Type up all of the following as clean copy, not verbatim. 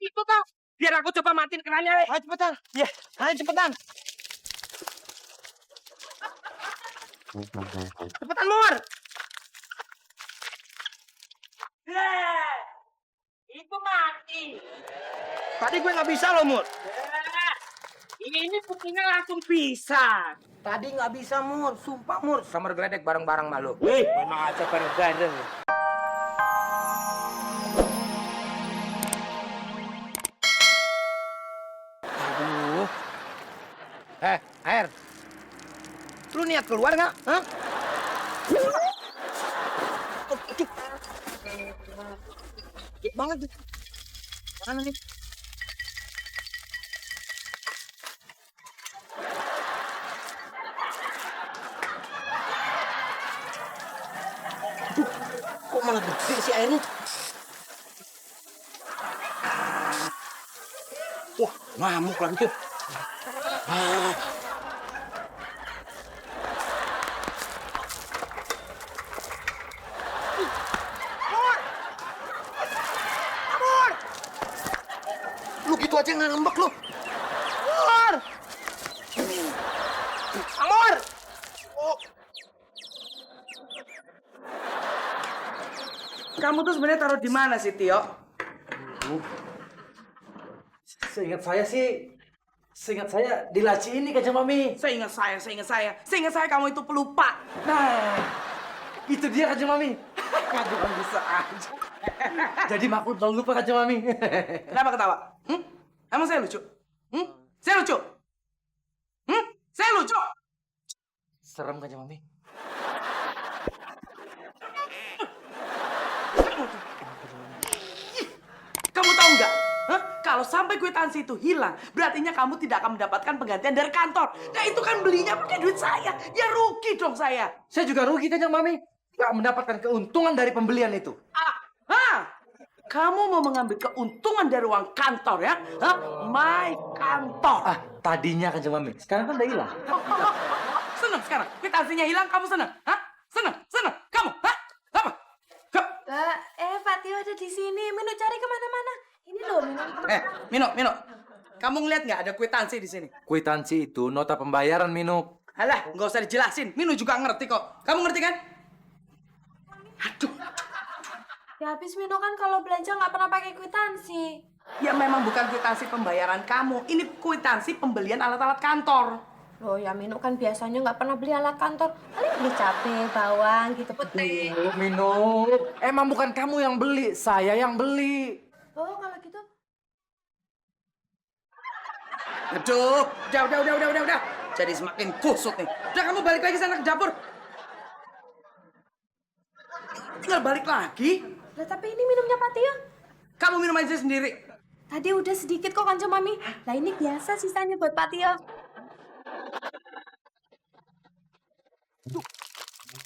Itu tau. Biar aku coba matiin kerannya. Ayo cepetan. Ya, Ayo cepetan. cepetan Mur. Itu mati. Tadi gue nggak bisa loh, Mur. Ini buktinya langsung bisa. Tadi nggak bisa, Mur. Sumpah, Mur. Sama geledek bareng-bareng malu. Wih, memang aja bareng-bareng. Aduh. Air. Lu niat keluar nggak? Hah? Sakit banget. Mana nih? Kok malah gede sih airnya? Wah, ngamuk lagi tuh. Lu gitu aja ngambek lu. Amor! Amor! Oh. Kamu tuh sebenarnya taruh di mana sih, Tio? Seingat saya di laci ini Kanjeng Mami. Seingat saya kamu itu pelupa. Nah, itu dia Kanjeng Mami. Aduh, kan bisa aja. Jadi maklum kalau lupa Kanjeng Mami. Kenapa ketawa? Emang saya lucu? Saya lucu? Saya lucu? Serem Kanjeng Mami. Kamu tahu nggak? Kalau sampai kwitansi itu hilang, berartinya kamu tidak akan mendapatkan penggantian dari kantor. Nah itu kan belinya pakai duit saya. Ya rugi dong saya. Saya juga rugi Kanjeng Mami. Gak mendapatkan keuntungan dari pembelian itu. Kamu mau mengambil keuntungan dari uang kantor ya? My kantor. Tadinya Kanjeng Mami. Sekarang kan udah hilang. Seneng sekarang? Kwitansinya hilang, kamu seneng? Seneng? Kamu? Apa? Pak Tio ada di sini. Mino cari kemana-mana. Ini loh, Mino. Mino. Kamu ngeliat nggak ada kwitansi di sini? Kwitansi itu nota pembayaran Mino. Alah, nggak usah dijelasin. Mino juga ngerti kok. Kamu ngerti kan? Aduh. Ya habis Mino kan kalau belanja nggak pernah pakai kwitansi. Ya memang bukan kwitansi pembayaran kamu. Ini kwitansi pembelian alat-alat kantor. Loh ya Mino kan biasanya nggak pernah beli alat kantor. Paling beli cabai, bawang gitu, putih. Mino, emang bukan kamu yang beli, saya yang beli. Oh kalau gitu. Aduh, udah. Jadi semakin kusut nih. Udah kamu balik lagi sana ke dapur. Tinggal balik lagi. Lah tapi ini minumnya Pak Tio. Kamu minum aja sendiri. Tadi udah sedikit kok Kanjeng Mami. Lah ini biasa sisanya buat Pak Tio.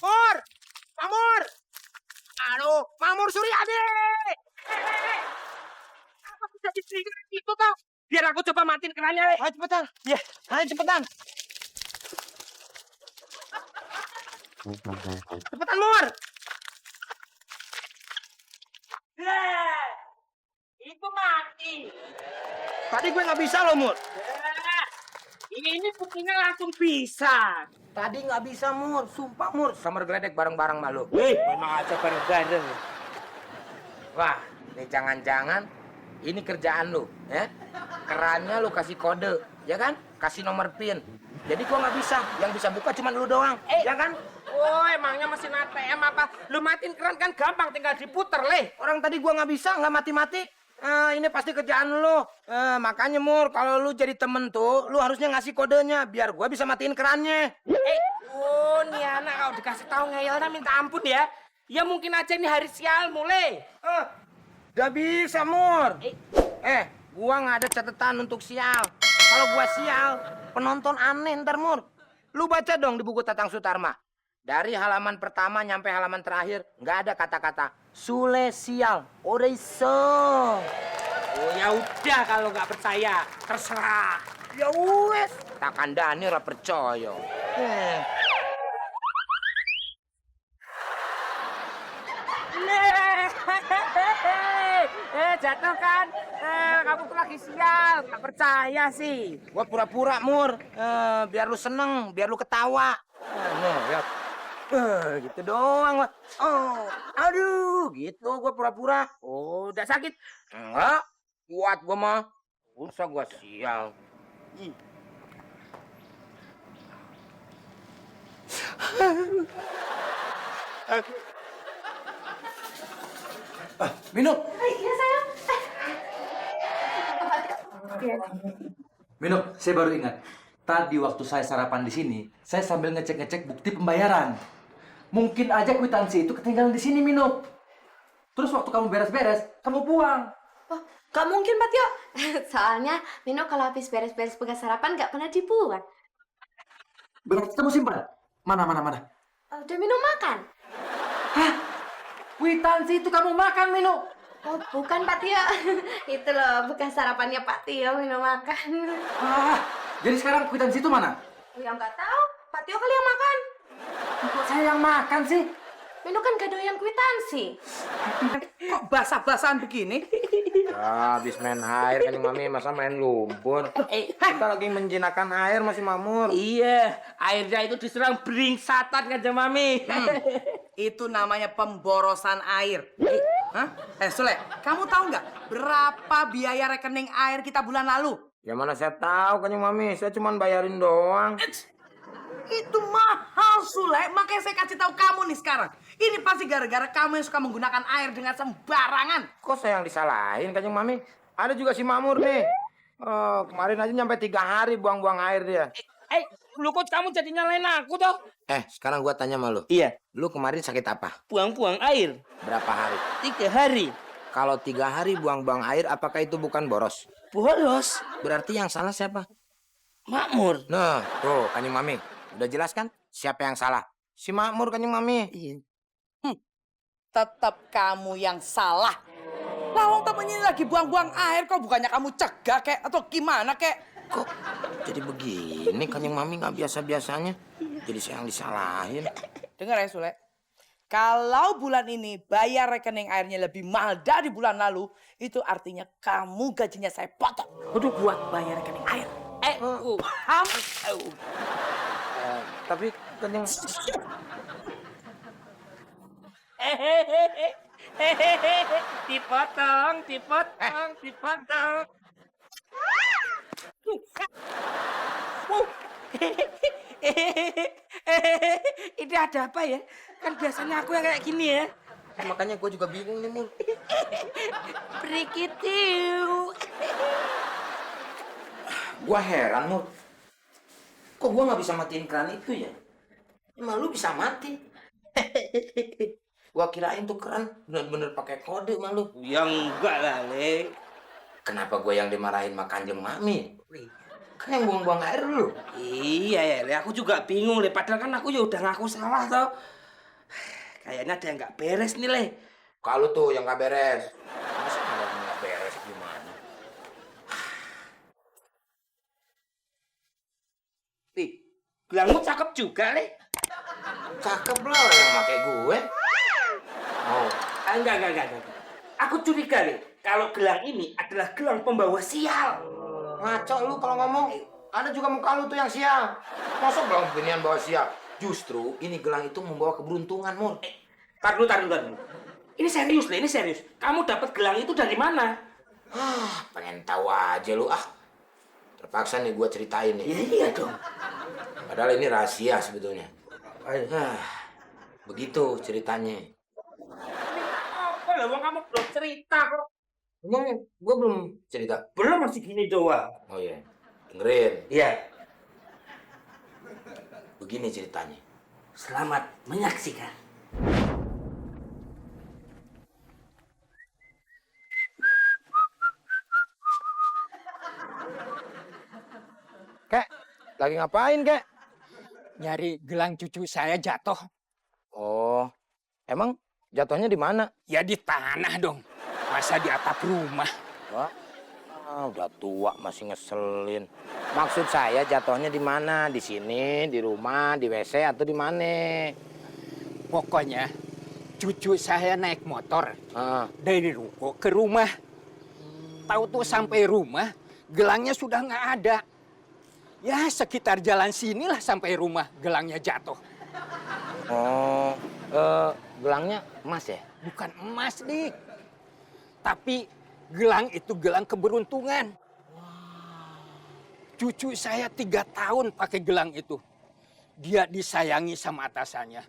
Mur! Mamur! Aduh, Mamur Suryadi! Apa bisa di-trigger itu tau? Biar aku coba matiin kerannya. Ayo cepetan. Ya, Ayo cepetan. cepetan Mur. Itu mati. Tadi gue nggak bisa loh, Mur. Ini buktinya langsung bisa. Tadi nggak bisa, Mur. Sumpah, Mur. Sama geledek bareng-bareng malu. Wih, memang aja bareng-bareng. Wah, nih jangan-jangan ini kerjaan lu, ya? Kerannya lu kasih kode, ya kan? Kasih nomor PIN. Jadi gua nggak bisa. Yang bisa buka cuma lu doang, ya kan? Oh, emangnya mesin ATM apa? Lu matiin keran kan gampang, tinggal diputer, leh. Orang tadi gua nggak bisa, nggak mati-mati. Ini pasti kerjaan lu. Makanya, Mur, kalau lu jadi temen tuh, lu harusnya ngasih kodenya biar gua bisa matiin kerannya. Oh, nih anak kalau dikasih tahu ngeyelnya minta ampun ya. Ya mungkin aja ini hari sial mulai. Udah bisa, Mur. Gua nggak ada catatan untuk sial. Kalau gua sial, penonton aneh ntar, Mur. Lu baca dong di buku Tatang Sutarma. Dari halaman pertama nyampe halaman terakhir, nggak ada kata-kata Sule sial, oreiso. Oh ya udah kalau nggak percaya, terserah. Ya wes, tak kandani ora percaya. jatuh kan? Kamu tuh lagi sial, nggak percaya sih. Gua pura-pura, Mur. Biar lu seneng, biar lu ketawa. Lihat. Gitu doang, Wak. Oh, aduh, gitu gua pura-pura. Oh, udah sakit. Enggak, kuat gua mah. Usah gua sial. Mino, Iya sayang. Mino, saya baru ingat. Tadi waktu saya sarapan di sini, saya sambil ngecek-ngecek bukti pembayaran. Mungkin aja kwitansi itu ketinggalan di sini, Mino. Terus waktu kamu beres-beres, kamu buang. Oh, gak mungkin Pak Tio. Soalnya Mino kalau habis beres-beres bekas sarapan gak pernah dibuang. Berarti kamu simpan. Mana? Udah Mino makan? Hah? Kwitansi itu kamu makan, Mino? Oh, bukan Pak Tio. Itu loh bekas sarapannya Pak Tio Mino makan. Jadi sekarang kwitansi itu mana? Ya nggak tahu. Pak Tio kali yang makan. Kok saya yang makan sih? Mino kan gak doyan kwitansi. Kok basah-basahan begini? Ya, habis main air kan Mami, masa main lumpur. Kita lagi menjinakkan air masih Mamur. Iya, airnya itu diserang beringsatan kan Mami. Itu namanya pemborosan air. Hah? Sule, kamu tahu nggak berapa biaya rekening air kita bulan lalu? Ya mana saya tahu kan Mami, saya cuma bayarin doang. Itu mahal, Sule. Makanya saya kasih tahu kamu nih sekarang. Ini pasti gara-gara kamu yang suka menggunakan air dengan sembarangan. Kok saya yang disalahin kan Mami? Ada juga si Mamur nih. Kemarin aja nyampe 3 hari buang-buang air dia. Lu kok kamu jadi nyalain aku toh? Sekarang gua tanya sama lu. Iya, Lu kemarin sakit apa? buang-buang air. Berapa hari? 3 hari. Kalau 3 hari buang-buang air, apakah itu bukan boros? Bolos. Berarti yang salah siapa? Makmur. Nah, tuh Kanjeng Mami. Udah jelas kan siapa yang salah? Si Makmur Kanjeng Mami. Tetap kamu yang salah. Lawang temennya ini lagi buang-buang air, kok bukannya kamu cegah kek atau gimana kek? Kok jadi begini Kanjeng Mami nggak biasa-biasanya? Jadi saya yang disalahin. Dengar ya Sule. Kalau bulan ini bayar rekening airnya lebih mahal dari bulan lalu, itu artinya kamu gajinya saya potong. Udah buat bayar rekening air. Paham? Tapi Kanjeng Dipotong. Ini ada apa ya? Kan biasanya aku yang kayak gini ya. makanya gue juga bingung nih Mul. Prikitiu. Gue heran Mul. Kok gue nggak bisa matiin keran itu ya? Emang lu bisa mati? Gua kirain tuh keran bener-bener pakai kode malu. Ya enggak lah, Le. Kenapa gue yang dimarahin sama Kanjeng Mami? Kan yang buang-buang air lu. Iya ya, Le. Aku juga bingung, Le. Padahal kan aku ya udah ngaku salah, toh. Kayaknya ada yang nggak beres nih, Le. Kalau tuh yang nggak beres. Masa ada yang nggak beres gimana? Nih, gelangmu cakep juga, Le. Cakep lah orang yang pakai gue. Oh, Enggak. Aku curiga, Le. Kalau gelang ini adalah gelang pembawa sial. ngaco lu kalau ngomong. Ada juga muka lu tuh yang sial. Masa gelang beginian bawa sial? Justru ini gelang itu membawa keberuntungan, Mur. Tar dulu. Ini serius, Le. Ini serius. Kamu dapat gelang itu dari mana? Pengen tahu aja lu ah. Terpaksa nih gue ceritain nih. Iya dong. Padahal ini rahasia sebetulnya. Begitu ceritanya. Apa lah, wong kamu belum cerita kok. Emang gue belum cerita. Belum, masih gini doang. Oh iya, dengerin. Iya. Begini ceritanya. Selamat menyaksikan. Kek, lagi ngapain, Kek? Nyari gelang cucu saya jatuh. Oh, emang jatuhnya di mana? Ya di tanah dong. Masa di atap rumah. Wah, udah tua masih ngeselin. Maksud saya jatuhnya di mana? Di sini, di rumah, di WC atau di mana? Pokoknya cucu saya naik motor Ah, dari ruko ke rumah. tahu-tahu sampai rumah, gelangnya sudah nggak ada. Ya, sekitar jalan sinilah sampai rumah, gelangnya jatuh. Oh, gelangnya emas ya? Bukan emas, Dik. Tapi gelang itu gelang keberuntungan. Cucu saya 3 tahun pakai gelang itu. Dia disayangi sama atasannya.